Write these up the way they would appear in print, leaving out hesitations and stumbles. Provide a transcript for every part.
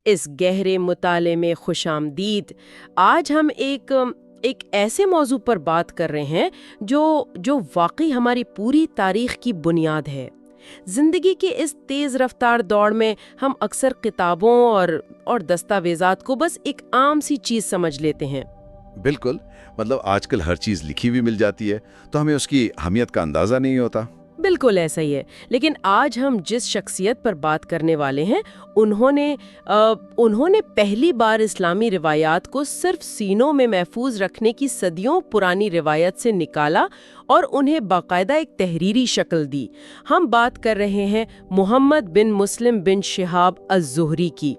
اس گہرے مطالعے میں خوش آمدید۔ آج ہم ایک ایسے موضوع پر بات کر رہے ہیں جو واقعی ہماری پوری تاریخ کی بنیاد ہے۔ زندگی کے اس تیز رفتار دور میں ہم اکثر کتابوں اور دستاویزات کو بس ایک عام سی چیز سمجھ لیتے ہیں۔ بالکل، مطلب آج کل ہر چیز لکھی ہوئی مل جاتی ہے تو ہمیں اس کی اہمیت کا اندازہ نہیں ہوتا۔ بالکل ایسا ہی ہے، لیکن آج ہم جس شخصیت پر بات کرنے والے ہیں انہوں نے پہلی بار اسلامی روایات کو صرف سینوں میں محفوظ رکھنے کی صدیوں پرانی روایت سے نکالا اور انہیں باقاعدہ ایک تحریری شکل دی۔ ہم بات کر رہے ہیں محمد بن مسلم بن شہاب الزہری کی،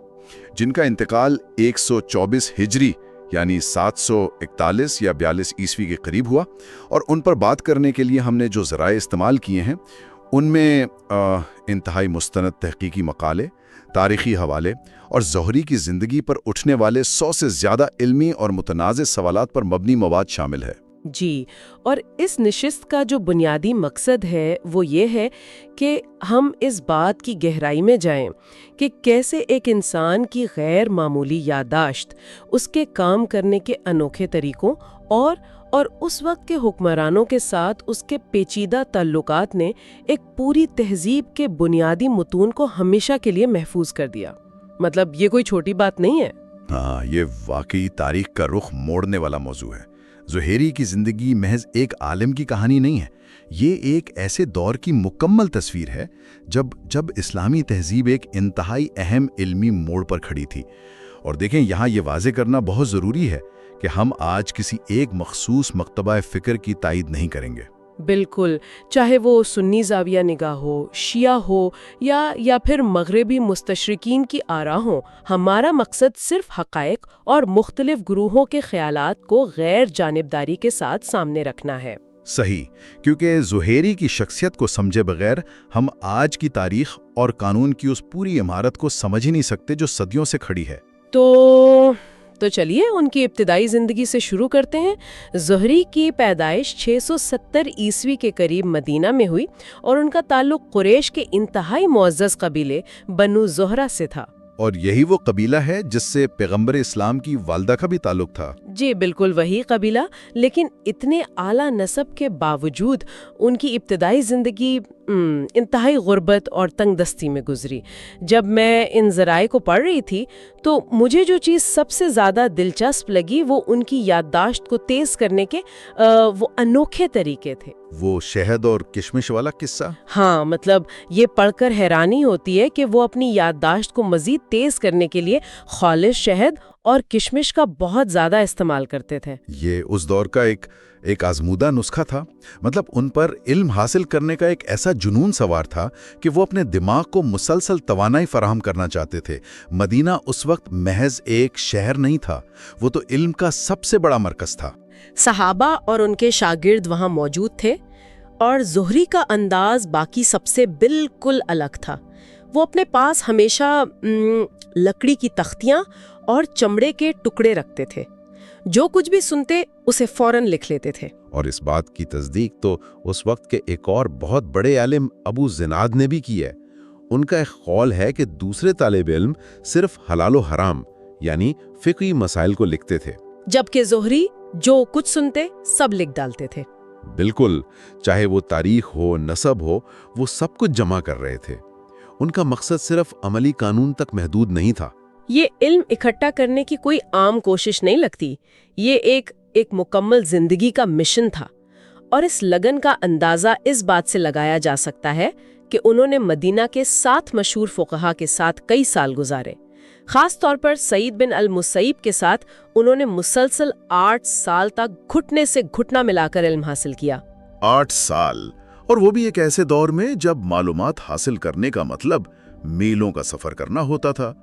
جن کا انتقال 124 ہجری یعنی 741 یا 42 عیسوی کے قریب ہوا، اور ان پر بات کرنے کے لیے ہم نے جو ذرائع استعمال کیے ہیں ان میں انتہائی مستند تحقیقی مقالے، تاریخی حوالے اور زہری کی زندگی پر اٹھنے والے 100 سے زیادہ علمی اور متنازع سوالات پر مبنی مواد شامل ہے۔ جی، اور اس نشست کا جو بنیادی مقصد ہے وہ یہ ہے کہ ہم اس بات کی گہرائی میں جائیں کہ کیسے ایک انسان کی غیر معمولی یادداشت، اس کے کام کرنے کے انوکھے طریقوں اور اس وقت کے حکمرانوں کے ساتھ اس کے پیچیدہ تعلقات نے ایک پوری تہذیب کے بنیادی متون کو ہمیشہ کے لیے محفوظ کر دیا۔ مطلب یہ کوئی چھوٹی بات نہیں ہے۔ ہاں، یہ واقعی تاریخ کا رخ موڑنے والا موضوع ہے۔ زہری کی زندگی محض ایک عالم کی کہانی نہیں ہے، یہ ایک ایسے دور کی مکمل تصویر ہے جب اسلامی تہذیب ایک انتہائی اہم علمی موڑ پر کھڑی تھی۔ اور دیکھیں، یہاں یہ واضح کرنا بہت ضروری ہے کہ ہم آج کسی ایک مخصوص مکتبہ فکر کی تائید نہیں کریں گے۔ بالکل، چاہے وہ سنی زاویہ نگاہ ہو، شیعہ ہو یا پھر مغربی مستشرقین کی آراء ہوں، ہمارا مقصد صرف حقائق اور مختلف گروہوں کے خیالات کو غیر جانبداری کے ساتھ سامنے رکھنا ہے۔ صحیح، کیونکہ زہری کی شخصیت کو سمجھے بغیر ہم آج کی تاریخ اور قانون کی اس پوری عمارت کو سمجھ ہی نہیں سکتے جو صدیوں سے کھڑی ہے۔ تو چلیے ان کی ابتدائی زندگی سے شروع کرتے ہیں۔ زہری کی پیدائش 670 عیسوی کے قریب مدینہ میں ہوئی اور ان کا تعلق قریش کے انتہائی معزز قبیلے بنو زہرہ سے تھا۔ اور یہی وہ قبیلہ ہے جس سے پیغمبر اسلام کی والدہ کا بھی تعلق تھا۔ جی بالکل وہی قبیلہ، لیکن اتنے اعلیٰ نسب کے باوجود ان کی ابتدائی زندگی انتہائی غربت اور تنگ دستی میں گزری۔ جب میں ان ذرائع کو پڑھ رہی تھی تو مجھے جو چیز سب سے زیادہ دلچسپ لگی وہ ان کی یادداشت کو تیز کرنے کے وہ انوکھے طریقے تھے۔ وہ شہد اور کشمش والا قصہ؟ ہاں، مطلب یہ پڑھ کر حیرانی ہوتی ہے کہ وہ اپنی یادداشت کو مزید تیز کرنے کے لیے خالص شہد اور کشمش کا بہت زیادہ استعمال کرتے تھے۔ یہ اس دور کا ایک آزمودہ نسخہ تھا، مطلب ان پر علم حاصل کرنے کا ایک ایسا جنون سوار تھا کہ وہ اپنے دماغ کو مسلسل توانائی فراہم کرنا چاہتے تھے۔ مدینہ اس وقت محض ایک شہر نہیں تھا، وہ تو علم کا سب سے بڑا مرکز تھا۔ صحابہ اور ان کے شاگرد وہاں موجود تھے، اور زہری کا انداز باقی سب سے بالکل الگ تھا۔ وہ اپنے پاس ہمیشہ لکڑی کی تختیاں اور چمڑے کے ٹکڑے رکھتے تھے، جو کچھ بھی سنتے اسے فوراً لکھ لیتے تھے۔ اور اس بات کی تصدیق تو اس وقت کے ایک اور بہت بڑے عالم ابو زناد نے بھی کی ہے۔ ان کا ایک قول ہے کہ دوسرے طالب علم صرف حلال و حرام یعنی فقہی مسائل کو لکھتے تھے، جبکہ زہری جو کچھ سنتے سب لکھ ڈالتے تھے۔ بالکل، چاہے وہ تاریخ ہو، نسب ہو، وہ سب کچھ جمع کر رہے تھے۔ ان کا مقصد صرف عملی قانون تک محدود نہیں تھا۔ یہ علم اکٹھا کرنے کی کوئی عام کوشش نہیں لگتی، یہ ایک مکمل زندگی کا مشن تھا۔ اور اس لگن کا اندازہ اس بات سے لگایا جا سکتا ہے کہ انہوں نے مدینہ کے 7 مشہور فقہا کے ساتھ کئی سال گزارے۔ خاص طور پر سعید بن المسیب کے ساتھ انہوں نے مسلسل 8 سال تک گھٹنے سے گھٹنا ملا کر علم حاصل کیا۔ 8 سال، اور وہ بھی ایک ایسے دور میں جب معلومات حاصل کرنے کا مطلب میلوں کا سفر کرنا ہوتا تھا۔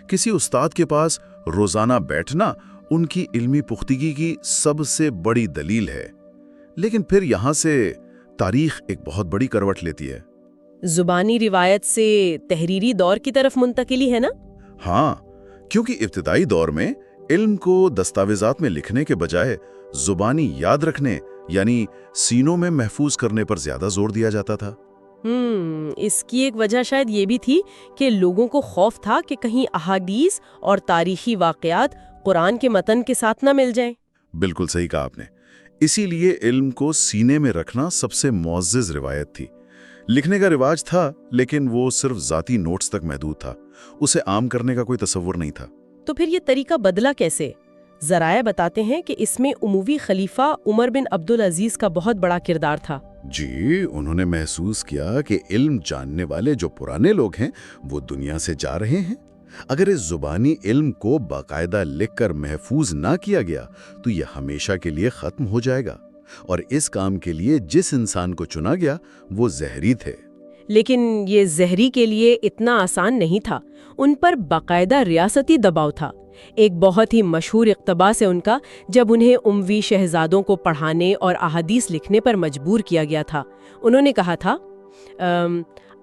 کسی استاد کے پاس روزانہ بیٹھنا ان کی علمی پختگی کی سب سے بڑی دلیل ہے۔ لیکن پھر یہاں سے تاریخ ایک بہت بڑی کروٹ لیتی ہے۔ زبانی روایت سے تحریری دور کی طرف منتقلی ہے نا؟ ہاں، کیونکہ ابتدائی دور میں علم کو دستاویزات میں لکھنے کے بجائے زبانی یاد رکھنے یعنی سینوں میں محفوظ کرنے پر زیادہ زور دیا جاتا تھا۔ اس کی ایک وجہ شاید یہ بھی تھی کہ لوگوں کو خوف تھا کہ کہیں احادیث اور تاریخی واقعات قرآن کے متن کے ساتھ نہ مل جائیں۔ بالکل صحیح کہا آپ نے۔ اسی لیے علم کو سینے میں رکھنا سب سے معزز روایت تھی۔ لکھنے کا رواج تھا، لیکن وہ صرف ذاتی نوٹس تک محدود تھا، اسے عام کرنے کا کوئی تصور نہیں تھا۔ تو پھر یہ طریقہ بدلا کیسے؟ ذرائع بتاتے ہیں کہ اس میں اموی خلیفہ عمر بن عبدالعزیز کا بہت بڑا کردار تھا۔ جی، انہوں نے محسوس کیا کہ علم جاننے والے جو پرانے لوگ ہیں وہ دنیا سے جا رہے ہیں۔ اگر اس زبانی علم کو باقاعدہ لکھ کر محفوظ نہ کیا گیا تو یہ ہمیشہ کے لیے ختم ہو جائے گا، اور اس کام کے لیے جس انسان کو چنا گیا وہ زہری تھے۔ لیکن یہ زہری کے لیے اتنا آسان نہیں تھا، ان پر باقاعدہ ریاستی دباؤ تھا۔ ایک بہت ہی مشہور اقتباس ہے ان کا، جب انہیں اموی شہزادوں کو پڑھانے اور احادیث لکھنے پر مجبور کیا گیا تھا۔ انہوں نے کہا تھا،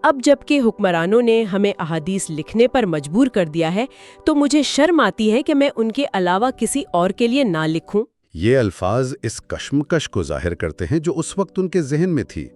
اب جب کہ حکمرانوں نے ہمیں احادیث لکھنے پر مجبور کر دیا ہے تو مجھے شرم آتی ہے کہ میں ان کے علاوہ کسی اور کے لیے نہ لکھوں۔ یہ الفاظ اس کشمکش کو ظاہر کرتے ہیں جو اس وقت ان کے ذہن میں تھی۔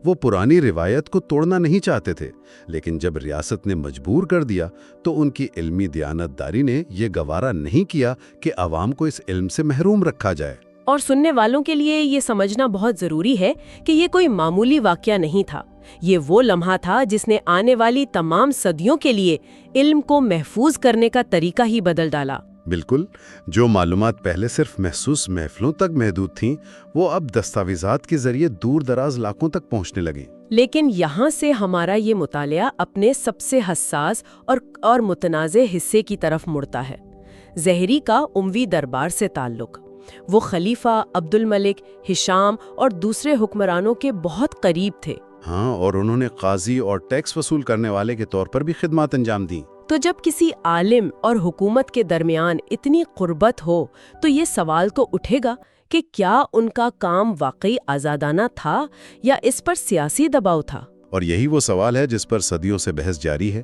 وہ پرانی روایت کو توڑنا نہیں چاہتے تھے، لیکن جب ریاست نے مجبور کر دیا تو ان کی علمی دیانتداری نے یہ گوارا نہیں کیا کہ عوام کو اس علم سے محروم رکھا جائے۔ اور سننے والوں کے لیے یہ سمجھنا بہت ضروری ہے کہ یہ کوئی معمولی واقعہ نہیں تھا، یہ وہ لمحہ تھا جس نے آنے والی تمام صدیوں کے لیے علم کو محفوظ کرنے کا طریقہ ہی بدل ڈالا۔ بالکل، جو معلومات پہلے صرف محسوس محفلوں تک محدود تھیں وہ اب دستاویزات کے ذریعے دور دراز علاقوں تک پہنچنے لگیں۔ لیکن یہاں سے ہمارا یہ مطالعہ اپنے سب سے حساس اور متنازع حصے کی طرف مڑتا ہے، زہری کا اموی دربار سے تعلق۔ وہ خلیفہ عبد الملک، ہشام اور دوسرے حکمرانوں کے بہت قریب تھے۔ ہاں، اور انہوں نے قاضی اور ٹیکس وصول کرنے والے کے طور پر بھی خدمات انجام دیں۔ تو جب کسی عالم اور حکومت کے درمیان اتنی قربت ہو تو یہ سوال تو اٹھے گا کہ کیا ان کا کام واقعی آزادانہ تھا یا اس پر سیاسی دباؤ تھا؟ اور یہی وہ سوال ہے جس پر صدیوں سے بحث جاری ہے۔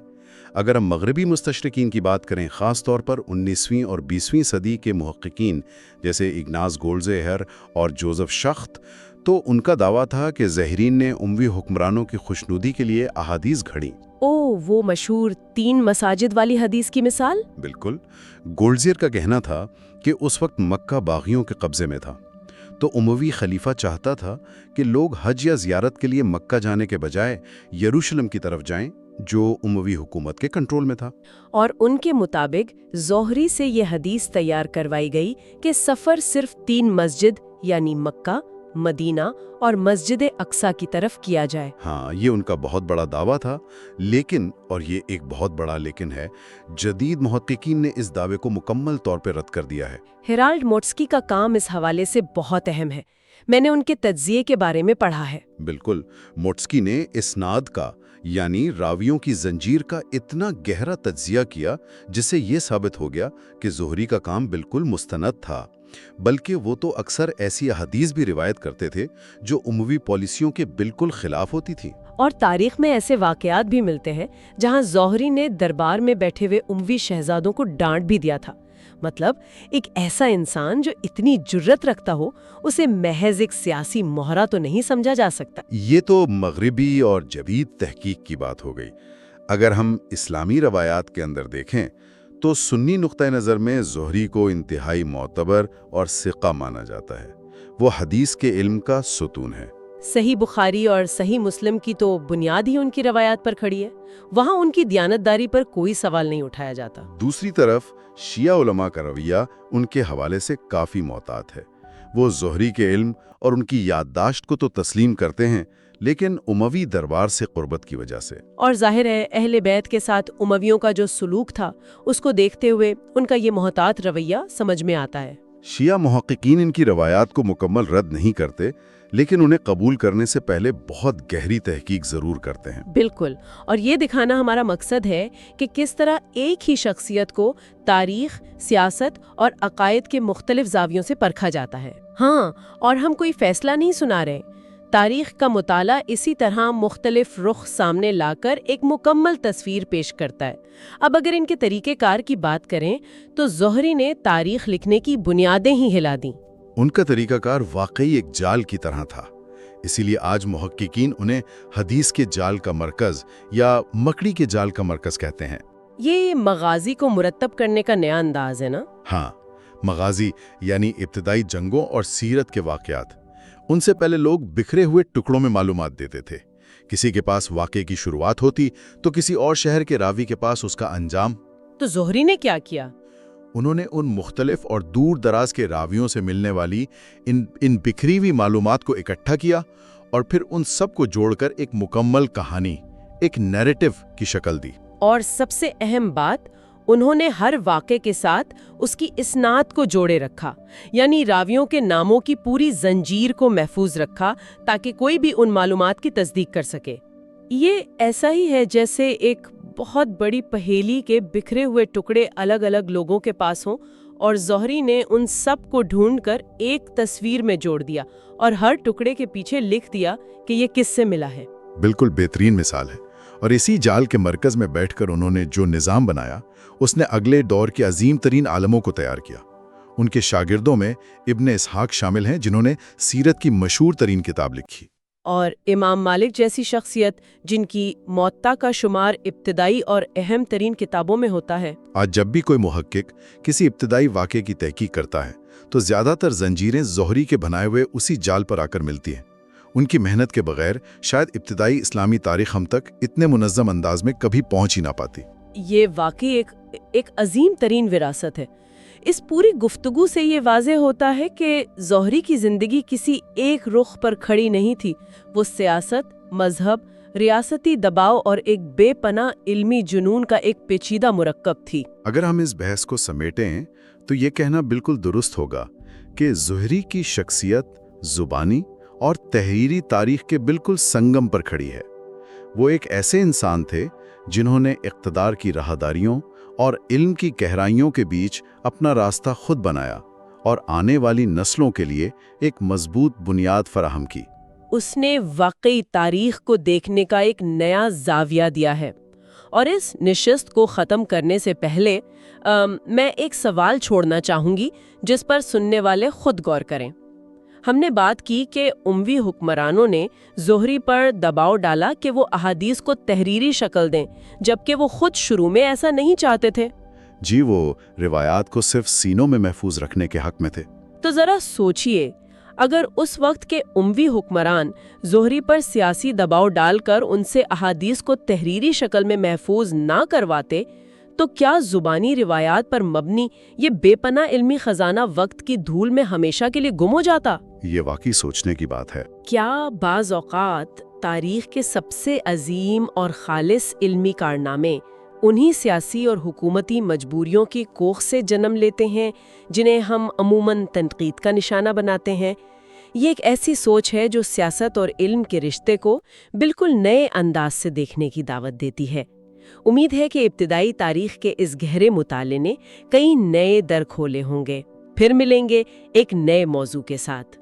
اگر ہم مغربی مستشرقین کی بات کریں، خاص طور پر 19ویں اور 20ویں صدی کے محققین جیسے اگناس گولڈزیہر اور جوزف شخت، تو ان کا دعویٰ تھا کہ زہرین نے اموی حکمرانوں کی خوشنودی کے لیے احادیث گھڑیں۔ وہ مشہور 3 مساجد والی حدیث کی مثال؟ بالکل، گولڈزیہر کا کہنا تھا کہ اس وقت مکہ باغیوں کے قبضے میں تھا، تو اموی خلیفہ چاہتا تھا کہ لوگ حج یا زیارت کے لیے مکہ جانے کے بجائے یروشلم کی طرف جائیں جو اموی حکومت کے کنٹرول میں تھا۔ اور ان کے مطابق زہری سے یہ حدیث تیار کروائی گئی کہ سفر صرف 3 مسجد یعنی مکہ، مدینہ اور مسجد اقصیٰ کی طرف کیا جائے۔ ہاں، یہ ان کا بہت بڑا دعویٰ تھا، لیکن، اور یہ ایک بہت بڑا لیکن ہے، جدید محققین نے اس دعوے کو مکمل طور پہ رد کر دیا ہے۔ ہیرالڈ موٹسکی کا کام اس حوالے سے بہت اہم ہے، میں نے ان کے تجزیے کے بارے میں پڑھا ہے۔ بالکل، موٹسکی نے اسناد کا یعنی راویوں کی زنجیر کا اتنا گہرا تجزیہ کیا جس سے یہ ثابت ہو گیا کہ زہری کا کام بالکل مستند تھا، بلکہ وہ تو اکثر ایسی احادیث بھی روایت کرتے تھے جو اموی پالیسیوں کے بالکل خلاف ہوتی تھی۔ اور تاریخ میں ایسے واقعات بھی ملتے ہیں جہاں زہری نے دربار میں بیٹھے ہوئے اموی شہزادوں کو ڈانٹ بھی دیا تھا۔ مطلب ایک ایسا انسان جو اتنی جرت رکھتا ہو، اسے محض ایک سیاسی مہرہ تو نہیں سمجھا جا سکتا۔ یہ تو مغربی اور جدید تحقیق کی بات ہو گئی۔ اگر ہم اسلامی روایات کے اندر دیکھیں تو سنی نقطہ نظر میں زہری کو انتہائی معتبر اور ثقہ مانا جاتا ہے۔ وہ حدیث کے علم کا ستون ہے۔ صحیح بخاری اور صحیح مسلم کی تو بنیاد ہی ان کی روایات پر کھڑی ہے، وہاں ان کی دیانتداری پر کوئی سوال نہیں اٹھایا جاتا۔ دوسری طرف شیعہ علماء کا رویہ ان کے حوالے سے کافی محتاط ہے۔ وہ زہری کے علم اور ان کی یادداشت کو تو تسلیم کرتے ہیں، لیکن اموی دربار سے قربت کی وجہ سے۔ اور ظاہر ہے اہل بیت کے ساتھ امویوں کا جو سلوک تھا اس کو دیکھتے ہوئے ان کا یہ محتاط رویہ سمجھ میں آتا ہے۔ شیعہ محققین ان کی روایات کو مکمل رد نہیں کرتے، لیکن انہیں قبول کرنے سے پہلے بہت گہری تحقیق ضرور کرتے ہیں۔ بالکل، اور یہ دکھانا ہمارا مقصد ہے کہ کس طرح ایک ہی شخصیت کو تاریخ، سیاست اور عقائد کے مختلف زاویوں سے پرکھا جاتا ہے۔ ہاں، اور ہم کوئی فیصلہ نہیں سنا رہے، تاریخ کا مطالعہ اسی طرح مختلف رخ سامنے لا کر ایک مکمل تصویر پیش کرتا ہے۔ اب اگر ان کے طریقہ کار کی بات کریں تو زہری نے تاریخ لکھنے کی بنیادیں ہی ہلا دیں۔ ان کا طریقہ کار واقعی ایک جال کی طرح تھا۔ اسی لیے آج محققین انہیں حدیث کے جال کا مرکز یا مکڑی کے جال کا مرکز کہتے ہیں۔ یہ مغازی کو مرتب کرنے کا نیا انداز ہے نا؟ ہاں، مغازی یعنی ابتدائی جنگوں اور سیرت کے واقعات۔ ان سے پہلے لوگ بکھرے ہوئے ٹکڑوں میں معلومات دیتے تھے۔ کسی کے پاس واقعے کی شروعات ہوتی تو کسی اور شہر کے راوی کے پاس اس کا انجام۔ تو زہری نے کیا کیا؟ انہوں نے ان مختلف اور دور دراز کے راویوں سے ملنے والی ان بکھری ہوئی معلومات کو اکٹھا کیا اور پھر ان سب کو جوڑ کر ایک مکمل کہانی، ایک نیریٹو کی شکل دی۔ اور سب سے اہم بات، انہوں نے ہر واقعے کے ساتھ اس کی اسناد کو جوڑے رکھا، یعنی راویوں کے ناموں کی پوری زنجیر کو محفوظ رکھا تاکہ کوئی بھی ان معلومات کی تصدیق کر سکے۔ یہ ایسا ہی ہے جیسے ایک بہت بڑی پہیلی کے بکھرے ہوئے ٹکڑے الگ الگ لوگوں کے پاس ہوں اور زہری نے ان سب کو ڈھونڈ کر ایک تصویر میں جوڑ دیا اور ہر ٹکڑے کے پیچھے لکھ دیا کہ یہ کس سے ملا ہے۔ بالکل بہترین مثال ہے، اور اسی جال کے مرکز میں بیٹھ کر انہوں نے جو نظام بنایا اس نے اگلے دور کے عظیم ترین عالموں کو تیار کیا۔ ان کے شاگردوں میں ابن اسحاق شامل ہیں جنہوں نے سیرت کی مشہور ترین کتاب لکھی، اور امام مالک جیسی شخصیت جن کی موطا کا شمار ابتدائی اور اہم ترین کتابوں میں ہوتا ہے۔ آج جب بھی کوئی محقق کسی ابتدائی واقعے کی تحقیق کرتا ہے تو زیادہ تر زنجیریں زہری کے بنائے ہوئے اسی جال پر آ کر ملتی ہیں۔ ان کی محنت کے بغیر شاید ابتدائی اسلامی تاریخ ہم تک اتنے منظم انداز میں کبھی پہنچ ہی نہ پاتی۔ یہ واقعی ایک عظیم ترین وراثت ہے۔ اس پوری گفتگو سے یہ واضح ہوتا ہے کہ زہری کی زندگی کسی ایک رخ پر کھڑی نہیں تھی، وہ سیاست، مذہب، ریاستی دباؤ اور ایک بے پناہ علمی جنون کا ایک پیچیدہ مرکب تھی۔ اگر ہم اس بحث کو سمیٹیں تو یہ کہنا بالکل درست ہوگا کہ زہری کی شخصیت زبانی اور تحریری تاریخ کے بالکل سنگم پر کھڑی ہے۔ وہ ایک ایسے انسان تھے جنہوں نے اقتدار کی راہداریوں اور علم کی گہرائیوں کے بیچ اپنا راستہ خود بنایا اور آنے والی نسلوں کے لیے ایک مضبوط بنیاد فراہم کی۔ اس نے واقعی تاریخ کو دیکھنے کا ایک نیا زاویہ دیا ہے۔ اور اس نشست کو ختم کرنے سے پہلے میں ایک سوال چھوڑنا چاہوں گی جس پر سننے والے خود غور کریں۔ ہم نے بات کی کہ اموی حکمرانوں نے زہری پر دباؤ ڈالا کہ وہ احادیث کو تحریری شکل دیں، جبکہ وہ خود شروع میں ایسا نہیں چاہتے تھے۔ جی، وہ روایات کو صرف سینوں میں محفوظ رکھنے کے حق میں تھے۔ تو ذرا سوچئے، اگر اس وقت کے اموی حکمران زہری پر سیاسی دباؤ ڈال کر ان سے احادیث کو تحریری شکل میں محفوظ نہ کرواتے تو کیا زبانی روایات پر مبنی یہ بے پناہ علمی خزانہ وقت کی دھول میں ہمیشہ کے لیے گم ہو جاتا؟ یہ واقعی سوچنے کی بات ہے۔ کیا بعض اوقات تاریخ کے سب سے عظیم اور خالص علمی کارنامے انہی سیاسی اور حکومتی مجبوریوں کی کوکھ سے جنم لیتے ہیں جنہیں ہم عموماً تنقید کا نشانہ بناتے ہیں؟ یہ ایک ایسی سوچ ہے جو سیاست اور علم کے رشتے کو بالکل نئے انداز سے دیکھنے کی دعوت دیتی ہے۔ امید ہے کہ ابتدائی تاریخ کے اس گہرے مطالعے نے کئی نئے در کھولے ہوں گے۔ پھر ملیں گے ایک نئے موضوع کے ساتھ۔